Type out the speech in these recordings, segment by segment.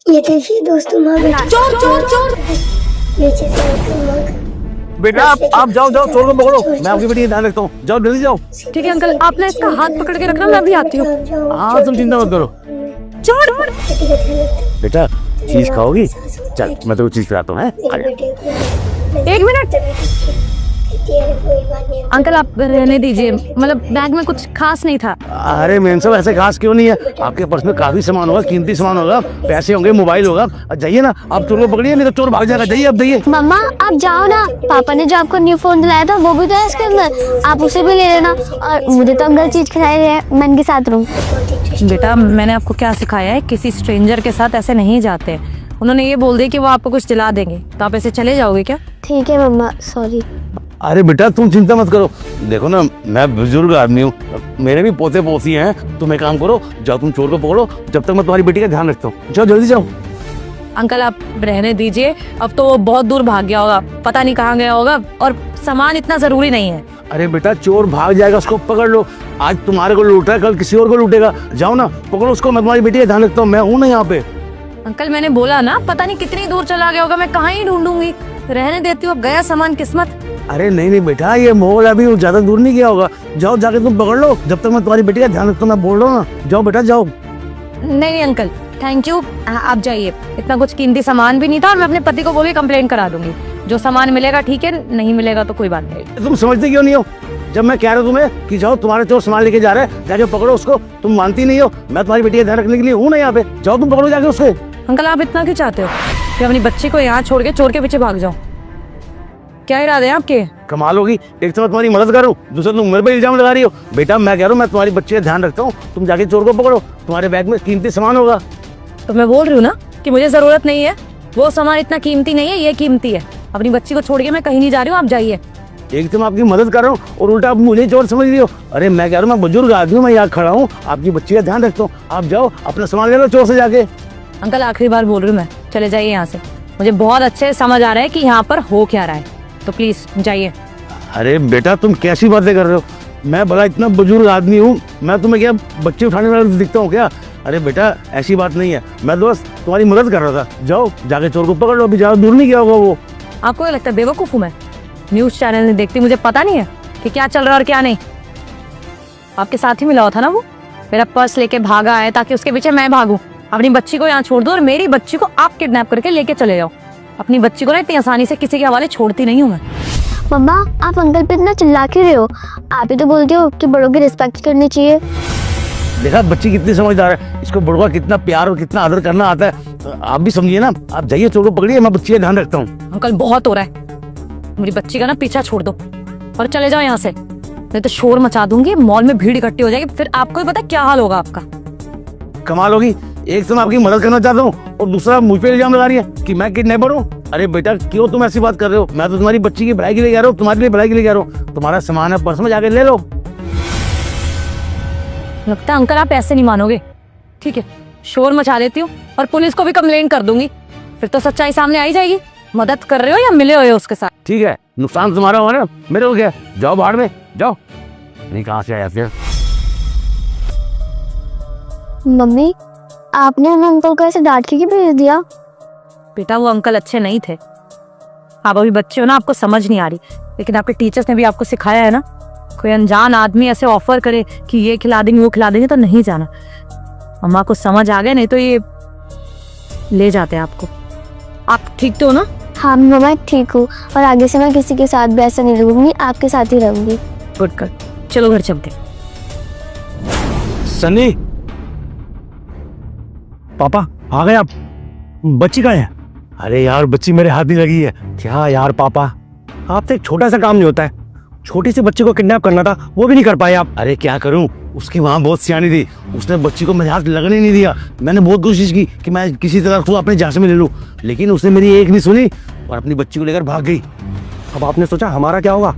ये देखिए दोस्तों, वहाँ चोर चोर चोर। नीचे से बेटा आप जाओ जाओ, चोर को पकड़ो, मैं आपकी बेटी का ध्यान रखता हूँ। जाओ जल्दी जाओ। ठीक है अंकल, आप ना इसका हाथ पकड़ के रखना, मैं अभी आती हूँ। हाँ तुम चिंता मत करो। चोर। बेटा चीज खाओगी? चल मैं तो चीज खिलाता हूँ। एक मिनट अंकल, आप रहने दीजिए, मतलब बैग में कुछ खास नहीं था। अरे मेन साहब ऐसे खास क्यों नहीं है? आपके पर्स में काफी सामान होगा, कीमती सामान होगा, पैसे होंगे, मोबाइल होगा। जाइए ना, आप चोर को पकड़िए, नहीं तो चोर भाग जाएगा। जाइए अब जाइए। मम्मा आप जाओ ना, पापा ने जो आपको न्यू फोन दिलाया था वो भी तो है इसके अंदर, आप उसे भी ले लेना। और मुझे तो अंकल चीज खिलाई रहे हैं, मैं इनके साथ रहूँ। बेटा मैंने आपको क्या सिखाया है, किसी स्ट्रेंजर के साथ ऐसे नहीं जाते। उन्होंने ये बोल दिया कि वो आपको कुछ दिला देंगे, तो आप ऐसे चले जाओगे क्या? ठीक है मम्मा, सॉरी। अरे बेटा तुम चिंता मत करो, देखो ना मैं बुजुर्ग आदमी हूँ, मेरे भी पोते पोती हैं। तुम एक काम करो, जाओ तुम चोर को पकड़ो, जब तक मैं तुम्हारी बेटी का ध्यान रखता हूँ। जाओ जल्दी जाओ। अंकल आप रहने दीजिए, अब तो वो बहुत दूर भाग गया होगा, पता नहीं कहाँ गया होगा, और सामान इतना जरूरी नहीं है। अरे बेटा चोर भाग जाएगा, उसको पकड़ लो। आज तुम्हारे को लूटा है, कल किसी और को लूटेगा। जाओ ना पकड़ो उसको, मैं तुम्हारी बेटी का ध्यान रखता हूँ, मैं हूँ ना यहाँ पे। अंकल मैंने बोला ना, पता नहीं कितनी दूर चला गया होगा, मैं कहाँ ही ढूंढूंगी। रहने देती हूँ, अब गया सामान किस्मत। अरे नहीं नहीं बेटा, ये मोबाइल अभी ज्यादा दूर नहीं गया होगा। जाओ जाके तुम पकड़ लो, जब तक मैं तुम्हारी बेटी का ध्यान रखता हूँ। मैं बोल रहा हूँ ना, जाओ बेटा जाओ। नहीं अंकल थैंक यू, आप जाइए। इतना कुछ कीमती सामान भी नहीं था, और मैं अपने पति को बोल के कंप्लेंट करा दूंगी। जो सामान मिलेगा ठीक है, नहीं मिलेगा तो कोई बात नहीं। तुम समझते क्यों नहीं हो? जब मैं कह रहा हूँ तुम्हें कि जाओ, तुम्हारे चोर सामान लेके जा रहे हैं, जाके पकड़ो उसको, तुम मानती नहीं हो। मैं तुम्हारी बेटी का ध्यान रखने के लिए हूँ ना यहाँ पे। जाओ तुम पकड़ो जाके उसको। अंकल आप इतना क्यों चाहते हो कि अपनी बच्ची को यहाँ छोड़ के चोर के पीछे भाग जाओ? क्या इरादे हैं आपके? कमाल होगी, एक तो मैं तुम्हारी मदद कर रहा हूँ, दूसरा तुम मेरे पे इल्जाम लगा रही हो। बेटा मैं कह रहा हूँ, मैं तुम्हारी बच्ची का ध्यान रखता हूँ, तुम जाके चोर को पकड़ो, तुम्हारे बैग में कीमती सामान होगा। तो मैं बोल रही हूँ ना कि मुझे जरूरत नहीं है, वो सामान इतना कीमती नहीं है, ये कीमती है। अपनी बच्ची को छोड़ के मैं कहीं नहीं जा रही हूँ, आप जाइए। एक तो मैं आपकी मदद कर रहा हूँ और उल्टा आप मुझे चोर समझ रही हो। अरे मैं कह रहा हूँ, मैं बुजुर्ग आदमी हूँ, मैं यहाँ खड़ा हूँ, आपकी बच्ची का ध्यान रखता हूँ। आप जाओ अपना सामान ले लो चोर से जाके। अंकल आखिरी बार बोल रही हूँ मैं, चले जाइए यहाँ से। मुझे बहुत अच्छे से समझ आ रहा है कि यहाँ पर हो क्या रहा है, तो प्लीज जाइए। अरे बेटा तुम कैसी बातें कर रहे हो? मैं भला इतना बुजुर्ग आदमी हूँ, मैं तुम्हें क्या बच्चे उठाने वाला दिखता हूँ क्या? अरे बेटा ऐसी बात नहीं है, मैं दोस्त तुम्हारी मदद कर रहा था। जाओ जाके चोर को पकड़ लो, अभी ज्यादा दूर नहीं गया होगा वो। आपको क्या लगता है बेवकूफ हूँ मैं? न्यूज चैनल नहीं देखती, मुझे पता नहीं है कि क्या चल रहा है और क्या नहीं। आपके साथ ही मिला हुआ था ना वो, मेरा पर्स लेके भागा है ताकि उसके पीछे मैं भागूं। अपनी बच्ची को यहाँ छोड़ दो और मेरी बच्ची को आप किडनैप करके लेके चले जाओ। अपनी बच्ची को ना इतनी आसानी से किसी के हवाले छोड़ती नहीं हूँ मैं। मम्मा आप अंकल पे इतना चिल्ला क्यों रहे हो? आप ही तो बोलते हो कि बड़ों की रिस्पेक्ट करनी चाहिए। देखा बच्ची कितनी समझदार है, इसको बड़ों का कितना प्यार और कितना आदर करना आता है। तो आप भी समझिए ना, आप जाइए चोर को पकड़िए, मैं बच्ची का ध्यान रखता हूँ। अंकल बहुत हो रहा है, मेरी बच्ची का ना पीछा छोड़ दो और चले जाओ यहाँ से, नहीं तो शोर मचा दूंगी, मॉल में भीड़ इकट्ठी हो जाएगी, फिर आपको ही पता क्या हाल होगा आपका। कमाल होगी, एक तो मैं आपकी मदद करना चाहता हूँ और दूसरा मुझ पे इल्जाम लगा रही है कि मैं किडनैपर हूँ। अरे बेटा क्यों तुम ऐसी बात कर रहे हो? मैं तो तुम्हारी बच्ची की भलाई के लिए कह रहा हूँ, तुम्हारे लिए भलाई के लिए कह रहा हूँ। तुम्हारा सामान है पर्स में, जाके ले लो। लगता है अंकल आप ऐसे नहीं मानोगे। ठीक है शोर मचा देती हूँ और पुलिस को भी कंप्लेंट कर दूंगी, फिर तो सच्चाई सामने आ ही जाएगी। मदद कर रहे हो या मिले हुए हो उसके साथ? ठीक है, नुकसान तुम्हारा हो ना, मेरे हो गया। जाओ बाहर में जाओ। नहीं कहाँ से आया फिर? मम्मी आपने उन अंकल को ऐसे डांट के भेज दिया? बेटा वो अंकल अच्छे नहीं थे, आप अभी बच्चे हो ना, आपको समझ नहीं आ रही, लेकिन आपके टीचर्स ने भी आपको सिखाया है ना, कोई अनजान आदमी ऐसे ऑफर करे कि ये खिला देंगे वो खिला देंगे तो नहीं जाना। अम्मा को समझ आ गया, नहीं तो ये ले जाते हैं आपको। आप ठीक तो हो ना? हाँ मम्मा ठीक हूँ, और आगे से मैं किसी के साथ भी ऐसा नहीं रहूंगी, आपके साथ ही रहूंगी। गुड कर, चलो घर चलते। सनी पापा आ गए आप? बच्ची कहाँ है? अरे यार बच्ची मेरे हाथ नहीं लगी है। क्या यार पापा, आपसे एक छोटा सा काम नहीं होता है? छोटी सी बच्ची को किडनैप करना था, वो भी नहीं कर पाए आप। अरे क्या करूं, उसकी माँ बहुत सियानी थी, उसने बच्ची को मेरे हाथ लगने नहीं दिया। मैंने बहुत कोशिश की कि मैं किसी तरह उसको अपने झांसे में ले लूं, लेकिन उसने मेरी एक नहीं सुनी और अपनी बच्ची को लेकर भाग गई। अब आपने सोचा हमारा क्या होगा?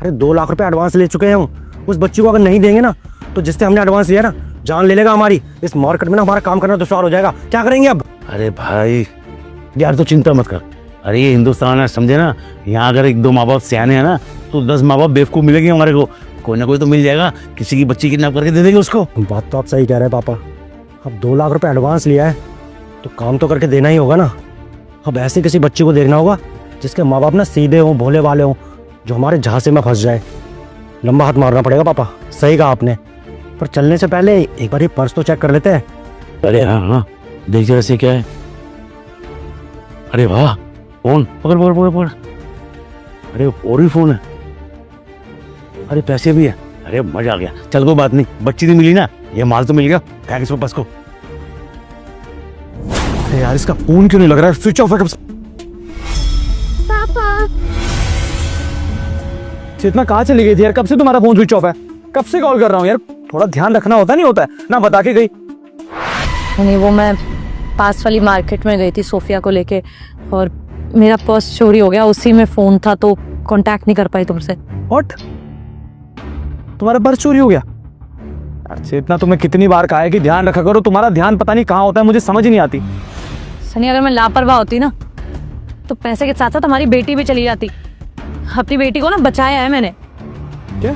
अरे 2 लाख रुपए एडवांस ले चुके हैं हम, उस बच्ची को अगर नहीं देंगे ना तो जिससे हमने एडवांस लिया ना जान ले लेगा हमारी। इस मार्केट में ना हमारा काम करना दुश्वार हो जाएगा, क्या करेंगे अब? अरे भाई यार तो चिंता मत कर। अरे ये हिंदुस्तान है समझे ना, यहाँ अगर 1-2 माँ बाप सियाने हैं ना तो 10 माँ बाप बेवकूफ मिलेंगे हमारे को। कोई ना कोई तो मिल जाएगा, किसी की बच्ची किडनैप करके दे देंगे उसको। बात तो आप सही कह रहे हैं पापा। अब 2 लाख रुपए एडवांस लिया है, तो काम तो करके देना ही होगा ना। अब ऐसे किसी बच्चे को देखना होगा जिसके माँ बाप ना सीधे हों, भोले वाले हों, जो हमारे झांसे में फंस जाए। लंबा हाथ मारना पड़ेगा पापा, सही कहा आपने। पर चलने से पहले एक बार ये पर्स तो चेक कर लेते हैं। अरे हाँ हाँ, देख जरा से क्या है। अरे वाह, फोन पकड़ पकड़ पकड़ पकड़। अरे और भी फोन है, अरे पैसे भी है। अरे मजा आ गया। चल कोई बात नहीं, बच्ची नहीं मिली ना, ये माल तो मिल गया। फेंक इसमें पर्स को। अरे यार इसका फोन क्यों नहीं लग रहा है? स्विच ऑफ है कब से। पापा चेतना कहाँ चली गई थी यार? कब से तुम्हारा फोन स्विच ऑफ है? कब से कॉल कर रहा हूँ यार, थोड़ा ध्यान रखना होता नहीं होता है ना, बता के गई। नहीं, वो मैं पास वाली मार्केट में गई थी सोफिया को लेके, और मेरा पर्स चोरी हो गया, उसी में फोन था, तो कांटेक्ट नहीं कर पाई तुमसे। व्हाट? तुम्हारा पर्स चोरी हो गया? यार चेतना, तुम्हें कितनी बार कहा है कि ध्यान रखा करो, तुम्हारा ध्यान पता नहीं कहाँ होता है, मुझे समझ ही नहीं आती। सनी, अगर मैं लापरवाह होती ना तो पैसे के साथ साथ हमारी बेटी भी चली जाती। अपनी बेटी को ना बचाया है मैंने। क्या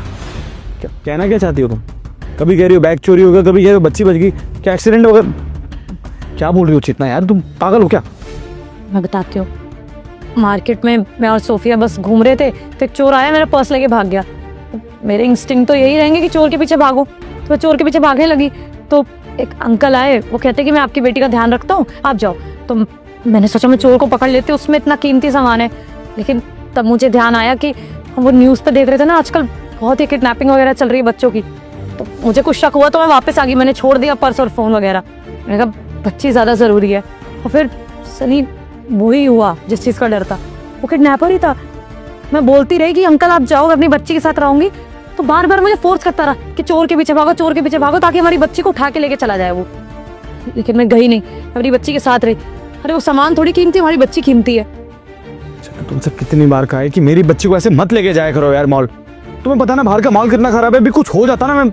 क्या कहना क्या चाहती हो तुम? कभी कह रही हो बैग चोरी हो गया, कभी कह रही हो बच्ची बच गई, क्या एक्सीडेंट वगैरह? क्या बोल रही हो चेतना यार, तुम पागल हो क्या? मैं बताती हूँ। मार्केट में मैं और सोफिया बस घूम रहे थे, तो एक चोर आया, मेरा पर्स लेके भाग गया। मेरे इंस्टिंक्ट तो यही रहेंगे कि चोर के पीछे भागो, तो मैं चोर के पीछे भागने लगी। तो एक अंकल आए, वो कहते कि मैं आपकी बेटी का ध्यान रखता हूँ, आप जाओ। तो मैंने सोचा मैं चोर को पकड़ लेती, उसमें इतना कीमती सामान है। लेकिन तब मुझे ध्यान आया कि हम वो न्यूज़ पे देख रहे थे ना, आजकल बहुत ही किडनैपिंग वगैरह चल रही है बच्चों की। तो मुझे कुछ शक हुआ, तो मैं वापस आ गई, मैंने छोड़ दिया पर्स और फ़ोन वगैरह। मैंने कहा बच्ची ज़्यादा ज़रूरी है। और फिर सनी, वही हुआ जिस चीज़ का डर था, वो किडनैपर ही था। मैं बोलती रही कि अंकल आप जाओ, मैं अपनी बच्ची के साथ रहूंगी, तो बार बार मुझे फोर्स करता रहा कि चोर के पीछे भागो, चोर के पीछे भागो, ताकि हमारी बच्ची को उठा के लेके चला जाए वो। लेकिन मैं गई नहीं, अपनी बच्ची के साथ रही। अरे वो सामान थोड़ी कीमती, हमारी बच्ची कीमती है। तुमसे कितनी बार कहा है कि मेरी बच्ची को ऐसे मत लेके जाया करो यार मॉल। तुम्हें पता ना बाहर का माल कितना खराब है, अभी कुछ हो जाता ना मैं।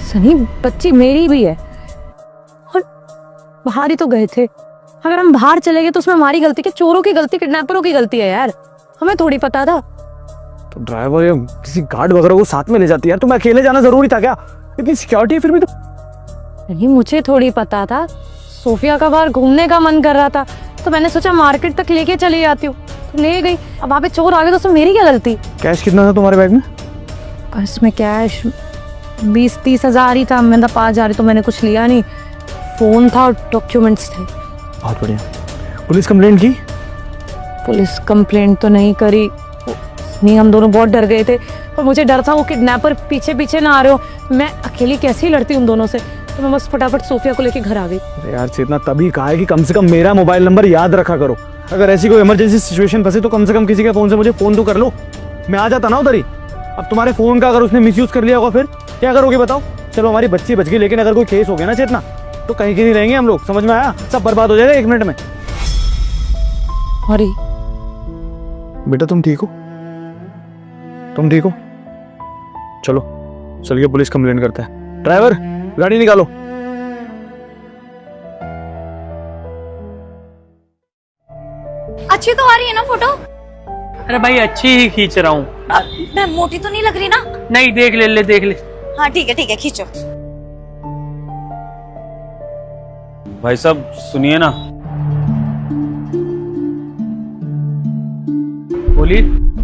सनी, बच्ची मेरी भी है, और बाहर ही तो गए थे। अगर हम बाहर चले गए तो उसमें हमारी गलती क्या? चोरों की गलती, किडनैपरों की गलती है यार, हमें थोड़ी पता था। तो ड्राइवर या किसी गार्ड वगैरह को साथ में ले जाती यार, तुम्हें अकेले जाना जरूरी था क्या? इतनी सिक्योरिटी फिर भी तो। नहीं, मुझे थोड़ी पता था। सोफिया का बाहर घूमने का मन कर रहा था, तो मैंने सोचा मार्केट तक लेके चली जाती हूँ, तो ले गई। अब वहाँ पे चोर आ गए तो उसमें मेरी क्या गलती? कैश कितना था तुम्हारे बैग में? पर्स में कैश 20-30 हज़ार ही था, मैं 5,000, तो मैंने कुछ लिया नहीं। फोन था और डॉक्यूमेंट्स थे। बहुत बढ़िया। पुलिस कंप्लेंट की? पुलिस कंप्लेंट तो नहीं करी, नहीं, हम दोनों बहुत डर गए थे, और मुझे डर था वो किडनैपर पीछे पीछे ना आ रहे हो। मैं अकेली कैसे ही लड़ती उन दोनों से, तो मैं बस फटाफट सोफिया को लेके घर आ गई। अरे यार चेतना, तभी कहा है कि कम से कम मेरा मोबाइल नंबर याद रखा करो। अगर ऐसी कोई इमरजेंसी सिचुएशन फंसे तो कम से कम किसी के फोन से मुझे फोन तो कर लो, मैं आ जाता ना उधर ही। अब तुम्हारे फोन का अगर उसने मिसयूज कर लिया होगा, फिर क्या करोगे बताओ? चलो हमारी बच्ची बच गई, लेकिन अगर कोई केस हो गया ना चेतना, तो कहीं के नहीं रहेंगे हम लोग, समझ में आया? सब बर्बाद हो जाएगा 1 मिनट में। अरे बेटा तुम ठीक हो? तुम ठीक हो? चलो चलिए पुलिस कंप्लेंट करते हैं। ड्राइवर गाड़ी निकालो। अच्छी तो आ रही है ना फोटो? अरे भाई अच्छी ही खींच रहा हूँ। मैं मोटी तो नहीं लग रही ना? नहीं, देख ले देख ले। हाँ ठीक है खींचो। भाई साहब सुनिए ना। बोली।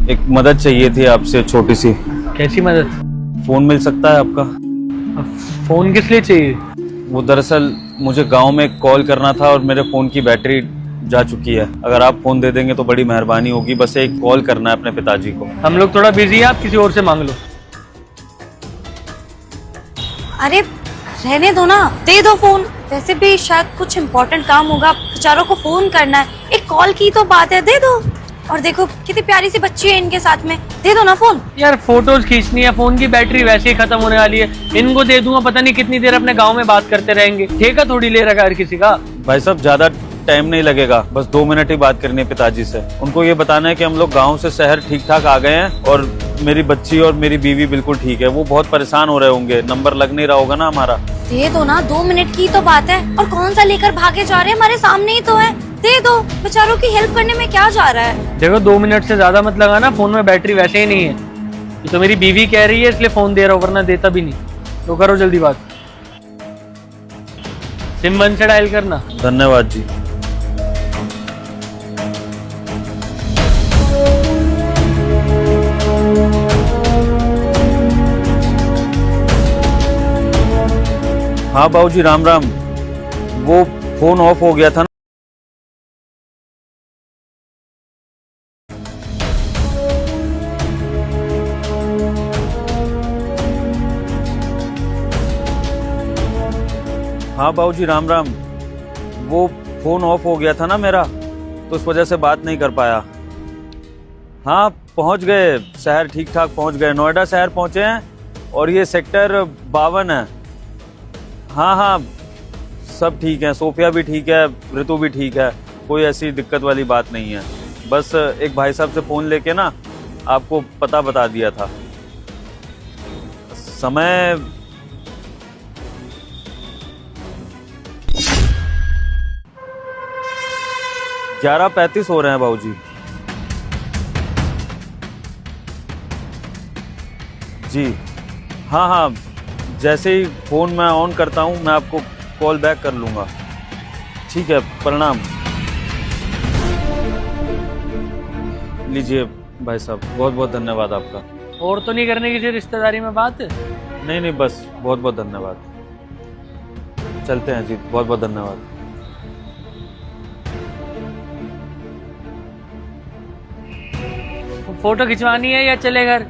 एक मदद चाहिए थी आपसे, छोटी सी। कैसी मदद? फोन मिल सकता है आपका? फोन किस लिए चाहिए? वो दरअसल मुझे गांव में कॉल करना था और मेरे फोन की बैटरी जा चुकी है। अगर आप फोन दे देंगे तो बड़ी मेहरबानी होगी। बस एक कॉल करना है अपने पिताजी को। हम लोग थोड़ा बिजी है, आप किसी और से मांग लो। अरे रहने दो ना, दे दो फोन। वैसे भी शायद कुछ इम्पोर्टेंट काम होगा, बेचारों को फोन करना है। एक कॉल की तो बात है, दे दो। और देखो कितनी प्यारी सी बच्ची है इनके साथ में, दे दो ना फोन। यार फोटोज खींचनी है, फोन की बैटरी वैसे ही खत्म होने वाली है। इनको दे दूंगा, पता नहीं कितनी देर अपने गांव में बात करते रहेंगे। ठेका थोड़ी ले रखा है हर किसी का। भाई साहब ज्यादा टाइम नहीं लगेगा, बस 2 मिनट ही बात करनी है पिताजी से। उनको ये बताना है कि हम लोग गांव से शहर ठीक ठाक आ गए हैं और मेरी बच्ची और मेरी बीवी बिल्कुल ठीक है। वो बहुत परेशान हो रहे होंगे, नंबर लग नहीं रहा होगा ना हमारा। दे दो ना, 2 मिनट की तो बात है। और कौन सा लेकर भागे जा रहे हैं, हमारे सामने ही तो है। दे दो, बेचारों की हेल्प करने में क्या जा रहा है। देखो 2 मिनट से ज्यादा मत लगाना, फोन में बैटरी वैसे ही नहीं है। ये तो मेरी बीवी कह रही है इसलिए फोन दे रहा हूँ, वरना देता भी नहीं। तो करो जल्दी बात। सिम 1 से डायल करना। धन्यवाद जी। हाँ बाबूजी राम राम। वो फोन ऑफ हो गया था ना। हाँ बाबूजी राम राम। वो फोन ऑफ हो गया था ना मेरा, तो उस वजह से बात नहीं कर पाया। हाँ पहुंच गए शहर, ठीक ठाक पहुंच गए। नोएडा शहर पहुंचे हैं और ये सेक्टर 52 है। हाँ हाँ सब ठीक है, सोफिया भी ठीक है, ऋतु भी ठीक है, कोई ऐसी दिक्कत वाली बात नहीं है। बस एक भाई साहब से फ़ोन लेके ना आपको पता बता दिया था। समय 11:35 हो रहे हैं बाबूजी। जी हाँ हाँ, जैसे ही फ़ोन मैं ऑन करता हूँ मैं आपको कॉल बैक कर लूँगा। ठीक है, प्रणाम। लीजिए भाई साहब, बहुत बहुत धन्यवाद आपका। और तो नहीं करने की रिश्तेदारी में बात? नहीं नहीं, बस बहुत बहुत धन्यवाद। चलते हैं जी, बहुत बहुत धन्यवाद। फोटो खिंचवानी है या चले घर?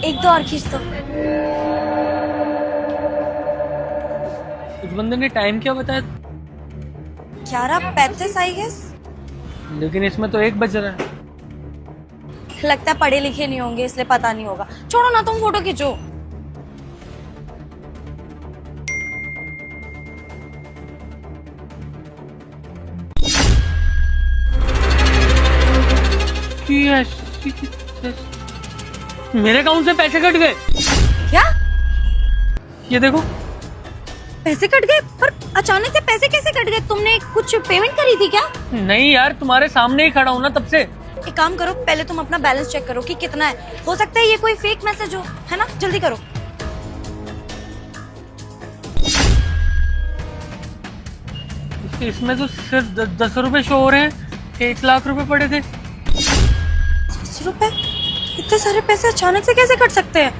एक दो और खींच दो। उस बंदे ने टाइम क्या बताया? 11:35 आई गेस। लेकिन इसमें तो 1 बज रहा है। लगता है पढ़े लिखे नहीं होंगे इसलिए पता नहीं होगा। छोड़ो ना, तुम फोटो खींचो। मेरे अकाउंट से पैसे कट गए। क्या? ये देखो। पैसे कट गए? पर अचानक से पैसे कैसे कट गए? तुमने कुछ पेमेंट करी थी क्या? नहीं यार, तुम्हारे सामने ही खड़ा हूं ना तब से। एक काम करो, पहले तुम अपना बैलेंस चेक करो कि कितना है। हो सकता है ये कोई फेक मैसेज हो, है ना? जल्दी करो। इसमें तो सिर्फ 10 रुपए शो हो रहे हैं। 1 लाख रुपए पड़े थे। 10 रुपए? इतने सारे पैसे अचानक से कैसे कट सकते हैं?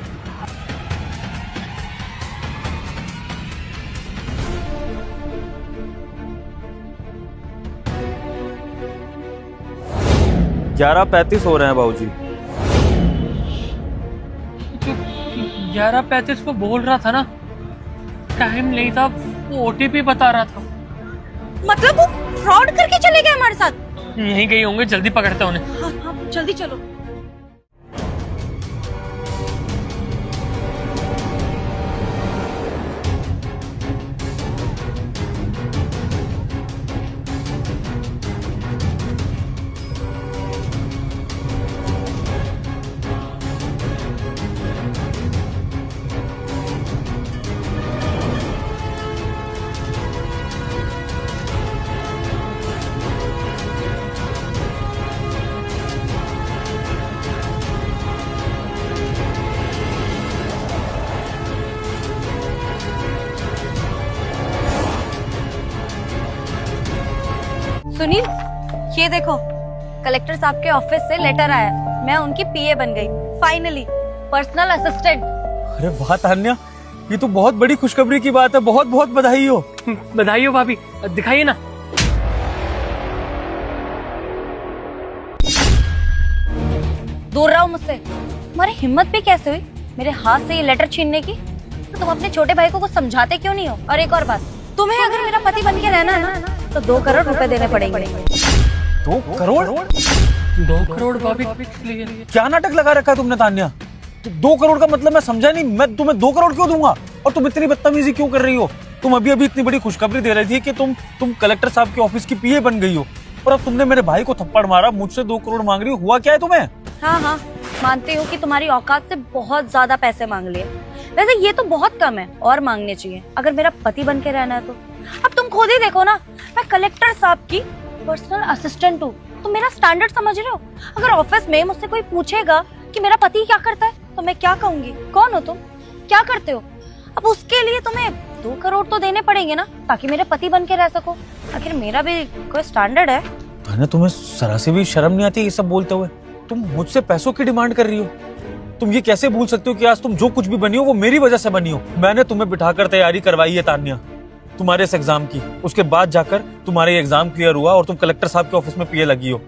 तो 11:35 हो रहे हैं बाबूजी। 11:35 को बोल रहा था ना, टाइम नहीं था, वो OTP बता रहा था। मतलब वो फ्रॉड करके चले गए हमारे साथ? यहीं गई होंगे, जल्दी पकड़ते हैं उन्हें। हाँ हाँ, जल्दी चलो। सुनील, ये देखो, कलेक्टर साहब के ऑफिस से लेटर आया। मैं उनकी PA बन गई फाइनली, पर्सनल असिस्टेंट। अरे वाह तान्या, ये तो बहुत बड़ी खुशखबरी की बात है। बहुत बहुत बधाई हो। बधाई हो भाभी, दिखाइए ना। दूर रहो मुझसे। तुम्हारी हिम्मत भी कैसे हुई मेरे हाथ से ये लेटर छीनने की? तो तुम अपने छोटे भाई को कुछ समझाते क्यों नहीं हो? और एक और बात, तुम्हें अगर मेरा पति बन के रहना है ना, तो 2 करोड़ रुपए देने पड़ेंगे। 2 करोड़? 2 करोड़ भाभी? क्या नाटक लगा रखा है तुमने तान्या? 2 करोड़ का मतलब मैं समझा नहीं। मैं तुम्हें 2 करोड़ क्यों दूंगा? और तुम इतनी बदतमीजी क्यों कर रही हो? तुम अभी अभी इतनी बड़ी खुशखबरी दे रही थी कि तुम कलेक्टर साहब के ऑफिस की PA बन गई हो, और अब तुमने मेरे भाई को थप्पड़ मारा, मुझसे 2 करोड़ मांग रही हो। हुआ क्या है तुम्हें? हाँ हाँ, मानती हूँ कि तुम्हारी औकात से बहुत ज्यादा पैसे मांग लिए। वैसे ये तो बहुत कम है, और मांगने चाहिए अगर मेरा पति बन के रहना है तो। अब तुम खुद ही देखो ना, मैं कलेक्टर साहब की पर्सनल असिस्टेंट हूँ। तुम मेरा स्टैंडर्ड समझ रहे हो? अगर ऑफिस में मुझसे कोई पूछेगा कि मेरा पति क्या करता है, तो मैं क्या कहूंगी? कौन हो तुम? क्या करते हो? अब उसके लिए तुम्हें 2 करोड़ तो देने पड़ेंगे ना, ताकि मेरे पति बन के रह सको। आखिर मेरा भी कोई स्टैंडर्ड है। तान्या, तुम्हें जरा से भी शर्म नहीं आती ये सब बोलते हुए? तुम मुझसे पैसों की डिमांड कर रही हो। तुम ये कैसे भूल सकते हो कि आज तुम जो कुछ भी बनी हो वो मेरी वजह से बनी हो। मैंने तुम्हें बिठाकर तैयारी करवाई है तान्या, तुम्हारे इस एग्जाम की। उसके बाद जाकर तुम्हारे एग्जाम क्लियर हुआ और तुम कलेक्टर साहब के ऑफिस में पीए लगी हो।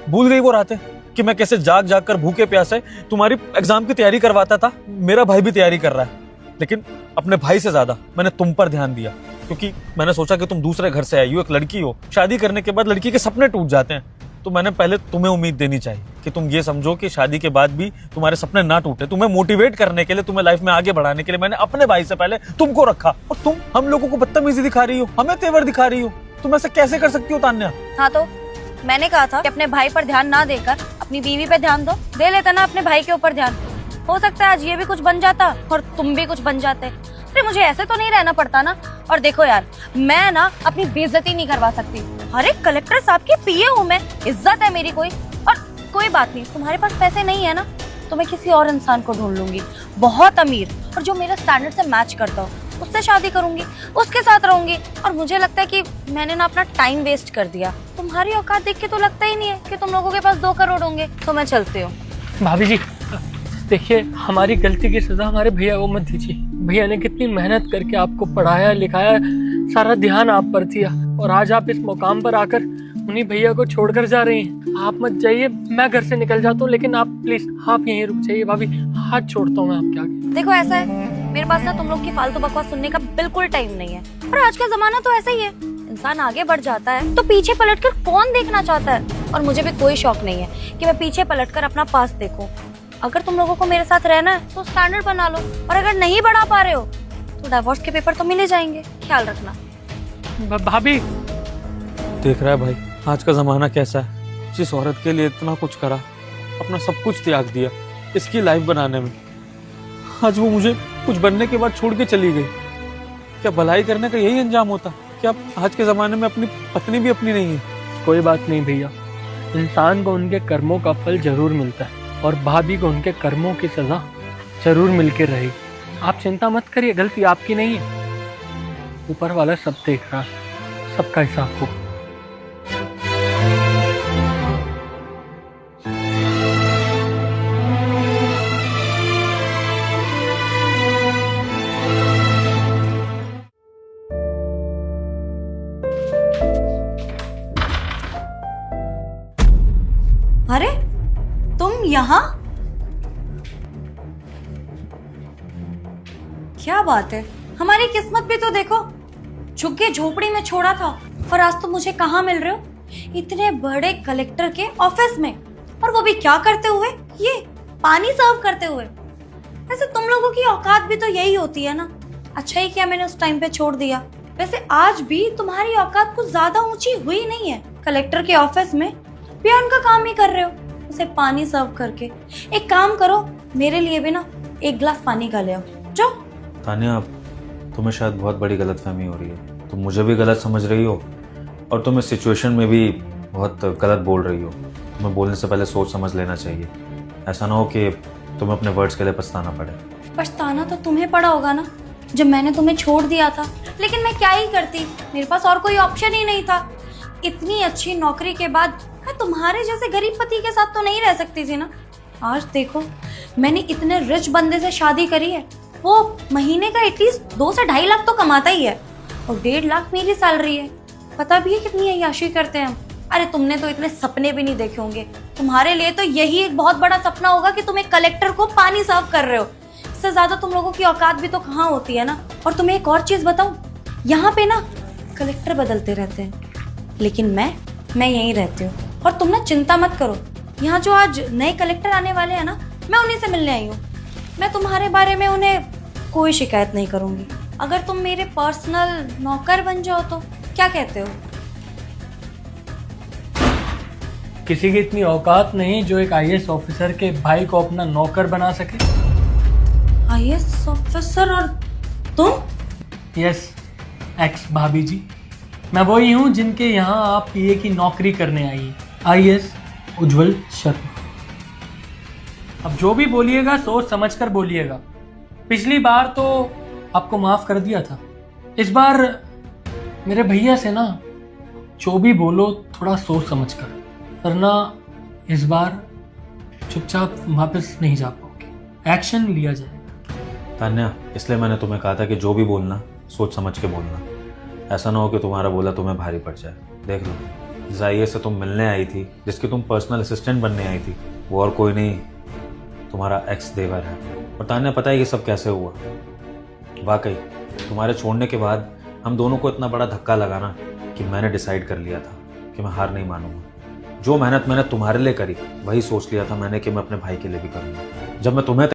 भूल गई वो रातें कि मैं कैसे जाग जाग कर भूखे प्यासे तुम्हारी एग्जाम की तैयारी करवाता था। मेरा भाई भी तैयारी कर रहा है, लेकिन अपने भाई से ज्यादा मैंने तुम पर ध्यान दिया, क्योंकि मैंने सोचा कि तुम दूसरे घर से आई हो, एक लड़की हो। शादी करने के बाद लड़की के सपने टूट जाते हैं, तो मैंने पहले तुम्हें उम्मीद देनी चाहिए कि तुम ये समझो कि शादी के बाद भी तुम्हारे सपने ना टूटे। तुम्हें मोटिवेट करने के लिए, तुम्हें लाइफ में आगे बढ़ाने के लिए मैंने अपने भाई से पहले तुमको रखा, और तुम हम लोगों को बदतमीजी दिखा रही हो, हमें तेवर दिखा रही हो। तुम ऐसे कैसे कर सकती हो तान्या? हाँ, तो मैंने कहा था कि अपने भाई पर ध्यान ना देकर अपनी बीवी पे ध्यान दो। दे लेता ना अपने भाई के ऊपर ध्यान, हो सकता है आज ये भी कुछ बन जाता और तुम भी कुछ बन जाते। अरे मुझे ऐसे तो नहीं रहना पड़ता ना। और देखो यार, मैं ना अपनी बेइज्जती नहीं करवा सकती। अरे कलेक्टर साहब की पीए हूँ मैं, इज्जत है मेरी कोई। और कोई बात नहीं, तुम्हारे पास पैसे नहीं है ना, तो मैं किसी और इंसान को ढूंढ लूंगी, बहुत अमीर और जो मेरे स्टैंडर्ड से मैच करता हो, उससे शादी करूंगी, उसके साथ रहूंगी। और मुझे लगता है कि मैंने ना अपना टाइम वेस्ट कर दिया। तुम्हारी औकात देख के तो लगता ही नहीं है कि तुम लोगों के पास 2 करोड़ होंगे। तो मैं चलती हूँ। भाभी जी देखिए, हमारी गलती की सजा हमारे भैया को मत दीजिए। भैया ने कितनी मेहनत करके आपको पढ़ाया लिखाया, सारा ध्यान आप पर दिया, और आज आप इस मुकाम पर आकर उन्हीं भैया को छोड़कर जा रही हैं। आप मत जाइए, मैं घर से निकल जाता हूँ, लेकिन आप प्लीज आप यहीं रुक जाइए। भाभी हाथ छोड़ता हूँ मैं आपके आगे। देखो ऐसा है, मेरे पास ना तुम लोग की फालतू बकवास सुनने का बिल्कुल टाइम नहीं है। पर आज का जमाना तो ऐसा ही है, इंसान आगे बढ़ जाता है तो पीछे पलटकर कौन देखना चाहता है। और मुझे भी कोई शौक नहीं है कि मैं पीछे पलटकर अपना पास्ट देखूं। अगर तुम लोगों को मेरे साथ रहना है तो स्टैंडर्ड बना लो, और अगर नहीं बढ़ा पा रहे हो तो डिवोर्स के पेपर तो मिल ही जाएंगे, ख्याल रखना। भाभी देख रहा है भाई आज का जमाना कैसा है। जिस औरत के लिए इतना कुछ करा, अपना सब कुछ त्याग दिया इसकी लाइफ बनाने में, आज वो मुझे कुछ बनने के बाद छोड़ के चली गई। क्या भलाई करने का यही अंजाम होता? क्या आज के जमाने में अपनी पत्नी भी अपनी नहीं है? कोई बात नहीं भैया, इंसान को उनके कर्मों का फल जरूर मिलता है, और भाभी को उनके कर्मों की सजा जरूर मिलकर रहेगी। आप चिंता मत करिए, गलती आपकी नहीं है। ऊपर वाला सब देख रहा है, सबका हिसाब हो। अरे तुम यहाँ? क्या बात है, हमारी किस्मत भी तो देखो। झुग्गे झोपड़ी में छोड़ा था और आज तो मुझे कहाँ मिल रहे हो, इतने बड़े कलेक्टर के ऑफिस में, और वो भी क्या करते हुए, ये पानी सर्व करते हुए। वैसे तुम लोगों की औकात भी तो यही होती है ना। अच्छा ही क्या मैंने उस टाइम पे छोड़ दिया। वैसे आज भी तुम्हारी औकात कुछ ज्यादा ऊंची हुई नहीं है। कलेक्टर के ऑफिस में भी उनका काम ही कर रहे हो, उसे पानी सर्व करके। एक काम करो, मेरे लिए भी ना 1 गिलास पानी का ले आओ, जाओ। तान्या, तुम्हें शायद बहुत बड़ी गलतफहमी हो रही है। तुम मुझे भी गलत समझ रही हो, और तुम इस सिचुएशन में भी बहुत गलत बोल रही हो। तुम्हें बोलने से पहले सोच समझ लेना चाहिए। ऐसा ना हो कि तुम्हें अपने वर्ड्स के लिए पछताना पड़े। पछताना तो तुम्हें पड़ा होगा ना, जब मैंने तुम्हें छोड़ दिया था। लेकिन मैं क्या ही करती, मेरे पास और कोई ऑप्शन ही नहीं था। इतनी अच्छी नौकरी के बाद मैं तुम्हारे जैसे गरीब पति के साथ तो नहीं रह सकती थी ना। आज देखो, मैंने इतने रिच बंदे से शादी करी है, वो महीने का एटलीस्ट 2 से 2.5 लाख तो कमाता ही है, और 1.5 लाख मेरी सैलरी है। पता भी है कितनी अय्याशी करते हैं हम। अरे तुमने तो इतने सपने भी नहीं देखे होंगे। तुम्हारे लिए तो यही एक बहुत बड़ा सपना होगा कि तुम एक कलेक्टर को पानी सर्व कर रहे हो। इससे ज्यादा तुम लोगों की औकात भी तो कहाँ होती है ना। और तुम्हें एक और चीज बताऊं, यहाँ पे ना कलेक्टर बदलते रहते हैं, लेकिन मैं यहीं रहती हूँ। और तुम ना चिंता मत करो, यहाँ जो आज नए कलेक्टर आने वाले हैं ना, मैं उन्हीं से मिलने आई हूँ। मैं तुम्हारे बारे में उन्हें कोई शिकायत नहीं करूँगी। अगर तुम मेरे पर्सनल नौकर बन जाओ तो क्या कहते हो? किसी की इतनी औकात नहीं जो एक IAS ऑफिसर के भाई को अपना नौकर बना सके। IAS ऑफिसर और तुम? यस, एक्स भाभी जी, मैं वही हूँ जिनके यहाँ आप PA की नौकरी करने आई है, IAS उज्जवल शर्मा। अब जो भी बोलिएगा सोच समझकर बोलिएगा। पिछली बार तो आपको माफ कर दिया था, इस बार मेरे भैया से ना जो भी बोलो थोड़ा सोच समझ कर, वरना इस बार चुपचाप वापस नहीं जा पाओगे, एक्शन लिया जाएगा। तान्या, इसलिए मैंने तुम्हें कहा था कि जो भी बोलना सोच समझ के बोलना, ऐसा ना हो कि तुम्हारा बोला तुम्हें भारी पड़ जाए। देख लो, जाइए से तुम मिलने आई थी, जिसकी तुम पर्सनल असिस्टेंट बनने आई थी, वो और कोई नहीं तुम्हारा एक्स देवर है। और तान्या, पता है ये सब कैसे हुआ? वाकई तुम्हारे छोड़ने के बाद हम दोनों को इतना बड़ा धक्का लगा ना कि मैंने डिसाइड कर लिया था कि मैं हार नहीं मानूंगा। जो मेहनत मैंने तुम्हारे लिए करी वही सोच लिया था मैंने कि मैं अपने भाई के लिए भी करूंगा। जब मैं तुम्हें